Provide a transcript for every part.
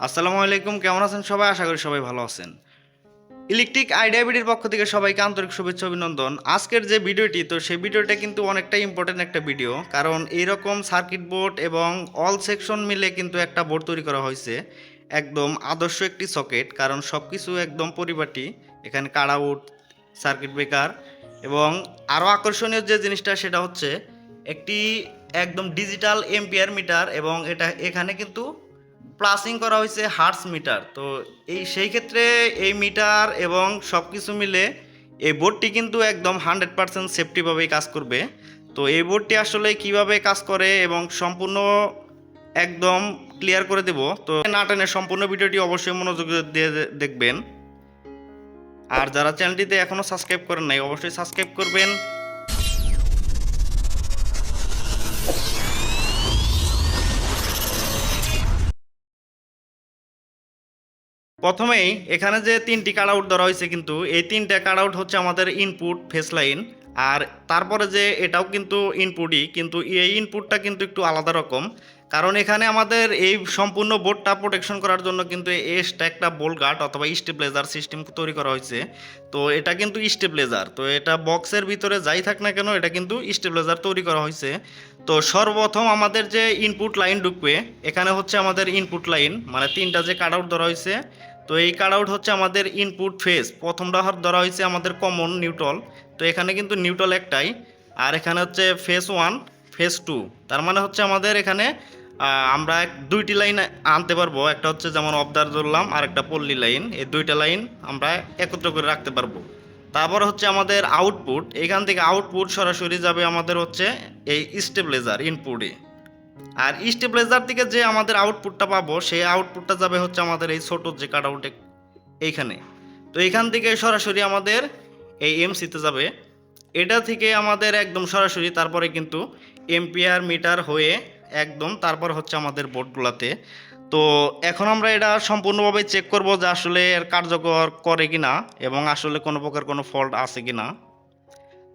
আসসালামু আলাইকুম, কেমন আছেন সবাই? আশা করি সবাই ভালো আছেন। ইলেকট্রিক আইডিয়াবিডির পক্ষ থেকে সবাইকে আন্তরিক শুভেচ্ছা অভিনন্দন। আজকের যে ভিডিওটি, তো সেই ভিডিওটা কিন্তু অনেকটাই ইম্পর্টেন্ট একটা ভিডিও, কারণ এইরকম সার্কিট বোর্ড এবং অল সেকশন মিলে কিন্তু একটা বোর্ড তৈরি করা হয়েছে। একদম আদর্শ একটি সকেট, কারণ সব কিছু একদম পরিপাটি। এখানে কাট আউট, সার্কিট ব্রেকার এবং আরও আকর্ষণীয় যে জিনিসটা সেটা হচ্ছে একটি একদম ডিজিটাল এম্পিয়ার মিটার, এবং এখানে কিন্তু প্লাসিং করা হয়েছে হার্টস মিটার। তো সেই ক্ষেত্রে এই মিটার এবং সব কিছু মিলে এই বোর্ডটি কিন্তু একদম 100% সেফটিভাবেই কাজ করবে। তো এই বোর্ডটি আসলে কিভাবে কাজ করে এবং সম্পূর্ণ একদম ক্লিয়ার করে দেব। তো না টেনে সম্পূর্ণ ভিডিওটি অবশ্যই মনোযোগ দিয়ে দেখবেন। আর যারা চ্যানেলটিতে এখনও সাবস্ক্রাইব করেন নাই, অবশ্যই সাবস্ক্রাইব করবেন। প্রথমেই এখানে যে তিনটি কাট আউট ধরা হয়েছে, কিন্তু এই তিনটা কাট আউট হচ্ছে আমাদের ইনপুট ফেস লাইন। আর তারপরে যে এটাও কিন্তু ইনপুটই, কিন্তু এই ইনপুটটা কিন্তু একটু আলাদা রকম, কারণ এখানে আমাদের এই সম্পূর্ণ বোর্ডটা প্রোটেকশন করার জন্য কিন্তু এক্সট্রা একটা বোল্ট গার্ড অথবা স্টেবিলাইজার সিস্টেম তৈরি করা হয়েছে। তো এটা কিন্তু স্টেবিলাইজার, তো এটা বক্সের ভিতরে যাই থাক না কেন, এটা কিন্তু স্টেবিলাইজার তৈরি করা হয়েছে। তো সর্বপ্রথম আমাদের যে ইনপুট লাইন ঢুকবে, এখানে হচ্ছে আমাদের ইনপুট লাইন, মানে তিনটা যে কাট আউট ধরা হয়েছে। তো এই কাট আউট হচ্ছে আমাদের ইনপুট ফেজ। প্রথমটা ধরা হয়েছে আমাদের কমন নিউট্রাল, তো এখানে কিন্তু নিউট্রাল একটাই। আর এখানে হচ্ছে ফেজ ওয়ান, ফেজ টু, তার মানে হচ্ছে আমাদের এখানে আমরা দুইটি লাইন আনতে পারবো। একটা হচ্ছে যেমন অবদার ধরলাম, আর একটা পল্লী লাইন, এই দুইটা লাইন আমরা একত্র করে রাখতে পারবো। তারপর হচ্ছে আমাদের আউটপুট, এখান থেকে আউটপুট সরাসরি যাবে আমাদের হচ্ছে এই স্টেবিলাইজার ইনপুটে। আর স্টেবিলাইজার থেকে যে আমাদের আউটপুটটা পাবো, সেই আউটপুটটা যাবে হচ্ছে আমাদের এই ছোট যে কাট আউটে এইখানে। তো এখান থেকে সরাসরি আমাদের এই এমসিতে যাবে। এটা থেকে আমাদের একদম সরাসরি তারপরে কিন্তু এম্পিয়ার মিটার হয়ে একদম তারপর হচ্ছে আমাদের বোর্ডগুলোতে। তো এখন আমরা এটা সম্পূর্ণভাবে চেক করব যে আসলে এর কার্যকর করে কিনা এবং আসলে কোনো প্রকার কোনো ফল্ট আছে কিনা।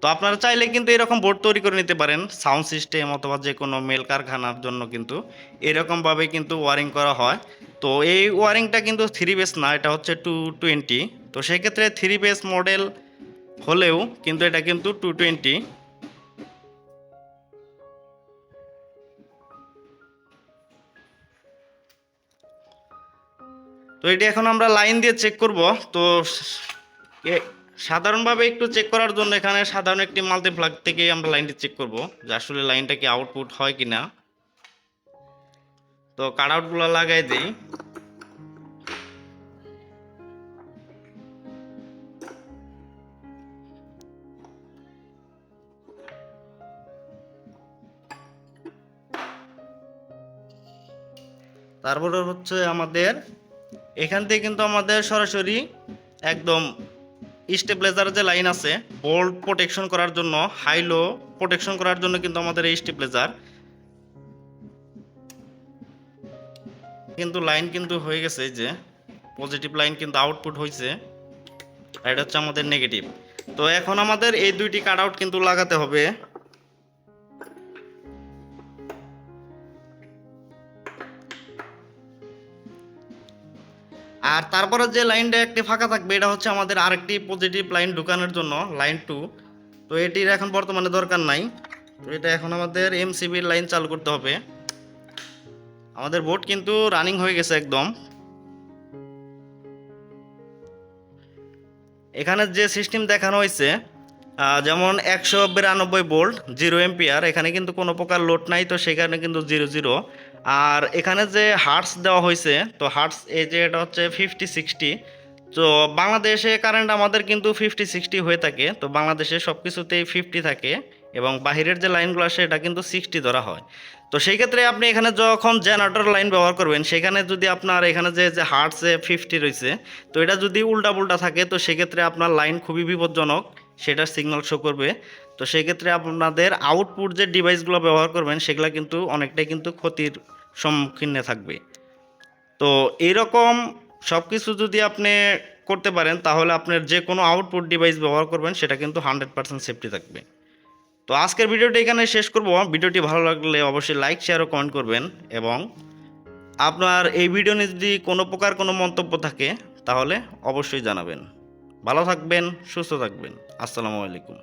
তো আপনারা চাইলে কিন্তু এরকম বোর্ড তৈরি করে নিতে পারেন সাউন্ড সিস্টেম অথবা যে কোনো মেল কারখানার জন্য, কিন্তু এরকমভাবে কিন্তু ওয়ারিং করা হয়। তো এই ওয়ারিংটা কিন্তু 3 বেস না, এটা হচ্ছে 220। তো সেক্ষেত্রে 3 বেস মডেল হলেও কিন্তু এটা কিন্তু 220। তো এটি এখন আমরা লাইন দিয়ে চেক করব। তো সাধারণভাবে একটু চেক করার জন্য এখানে সাধারণ একটি মাল্টিপ্লাগ থেকে আমরা লাইনটি চেক করব যে আসলে লাইনটা কি আউটপুট হয় কিনা। তো কাট আউটগুলো লাগাই দিই। তারপরে হচ্ছে আমাদের এখান থেকে কিন্তু আমাদের সরাসরি একদম স্টেবিলাইজার যে লাইন আছে, বোল্ট প্রোটেকশন করার জন্য, হাই লো প্রোটেকশন করার জন্য কিন্তু আমাদের এই স্টেবিলাইজার কিন্তু লাইন কিন্তু হয়ে গেছে, যে পজিটিভ লাইন কিন্তু আউটপুট হয়েছে, আর এটা হচ্ছে আমাদের নেগেটিভ। তো এখন আমাদের এই দুইটি কাট আউট কিন্তু লাগাতে হবে। আর তারপরে যে লাইনটা একটি ফাঁকা থাকবে, এটা হচ্ছে আমাদের আরেকটি পজিটিভ লাইন ঢুকানোর জন্য, লাইন 2। তো এটির এখন বর্তমানে দরকার নাই। তো এটা এখন আমাদের এমসিবির লাইন চালু করতে হবে। আমাদের বোর্ড কিন্তু রানিং হয়ে গেছে একদম। এখানে যে সিস্টেম দেখানো হয়েছে, যেমন 192 ভোল্ট 0 এম্পিয়ার, এখানে কিন্তু কোনো প্রকার লোড নাই, তো সেখানে কিন্তু 0 0। আর এখানে যে হার্টস দেওয়া হয়েছে, তো হার্টস এই যে এটা হচ্ছে 50-60। তো বাংলাদেশে কারেন্ট আমাদের কিন্তু 50-60 হয়ে থাকে, তো বাংলাদেশে সব কিছুতেই 50 থাকে, এবং বাহিরের যে লাইনগুলো আসে এটা কিন্তু 60 ধরা হয়। তো সেই ক্ষেত্রে আপনি এখানে যখন জেনারেটর লাইন ব্যবহার করবেন, সেখানে যদি আপনার এখানে যে যে হার্টসে 50 রয়েছে, তো এটা যদি উল্টা পুল্টা থাকে, তো সেক্ষেত্রে আপনার লাইন খুবই বিপজ্জনক, সেটা সিগন্যাল শো করবে। তো সেক্ষেত্রে আপনাদের আউটপুট যে ডিভাইসগুলো ব্যবহার করবেন, সেগুলো কিন্তু অনেকটাই কিন্তু ক্ষতির সম্মুখীনে থাকবে। তো এইরকম সব কিছু যদি আপনি করতে পারেন, তাহলে আপনার যে কোনো আউটপুট ডিভাইস ব্যবহার করবেন সেটা কিন্তু 100% সেফটি থাকবে। তো আজকের ভিডিওটি এখানে শেষ করব। ভিডিওটি ভালো লাগলে অবশ্যই লাইক, শেয়ার ও কমেন্ট করবেন, এবং আপনার এই ভিডিও নিয়ে যদি কোনো প্রকার কোনো মন্তব্য থাকে তাহলে অবশ্যই জানাবেন। ভালো থাকবেন, সুস্থ থাকবেন। আসসালামু আলাইকুম।